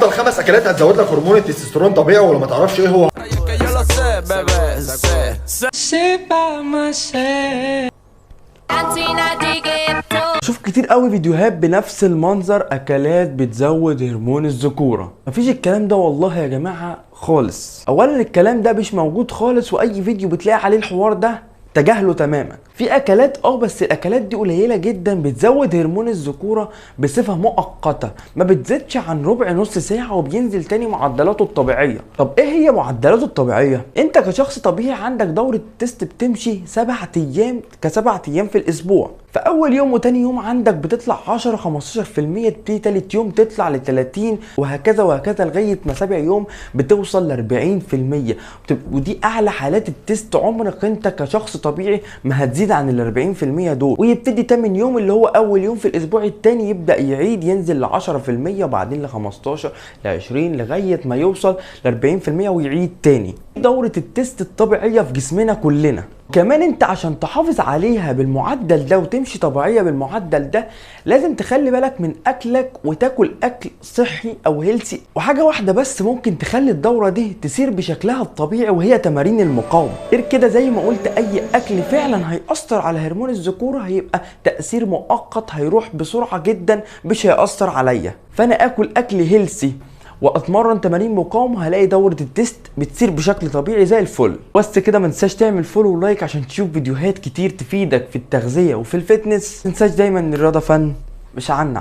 افضل 5 اكلات هتزود لك هرمون التستوستيرون طبيعي، ولو ما تعرفش ايه هو شوف كتير قوي فيديوهات بنفس المنظر، اكلات بتزود هرمون الذكوره. مفيش الكلام ده والله يا جماعه خالص. اولا الكلام ده مش موجود خالص، واي فيديو بتلاقي عليه الحوار ده تجاهله تماما. في اكلات بس الاكلات دي قليله جدا بتزود هرمون الذكوره بصفه مؤقته، ما بتزيدش عن ربع نص ساعه وبينزل تاني معدلاته الطبيعيه. طب ايه هي معدلاته الطبيعيه؟ انت كشخص طبيعي عندك دوره التست بتمشي 7 ايام ك7 ايام في الاسبوع. فاول يوم وتاني يوم عندك بتطلع 10 15%، تبتدي تالت يوم تطلع ل 30 وهكذا وهكذا لغايه ما سابع يوم بتوصل ل 40%. ودي اعلى حالات التست. عمرك انت كشخص طبيعي ما هتزيد عن ال 40% دول. ويبتدي تامن يوم اللي هو اول يوم في الاسبوع الثاني يبدا يعيد، ينزل ل 10% وبعدين ل 15 ل 20 لغايه ما يوصل ل 40% ويعيد تاني. دوره التست الطبيعيه في جسمنا كلنا. كمان انت عشان تحافظ عليها بالمعدل ده وتمشي طبيعيه بالمعدل ده لازم تخلي بالك من اكلك وتاكل اكل صحي او هيلثي. وحاجه واحده بس ممكن تخلي الدوره دي تسير بشكلها الطبيعي وهي تمارين المقاومه. غير كده زي ما قلت اي اكل فعلا هيأثر على هرمون الذكوره هيبقى تأثير مؤقت، هيروح بسرعه جدا مش هيأثر عليا. فانا اكل اكل هيلثي واتمرن تمارين مقاومه هلاقي دوره التست بتصير بشكل طبيعي زي الفل. بس كده ما تنساش تعمل فولو ولايك عشان تشوف فيديوهات كتير تفيدك في التغذيه وفي الفتنس. ما تنساش دايما ان الرياضه فن مش عن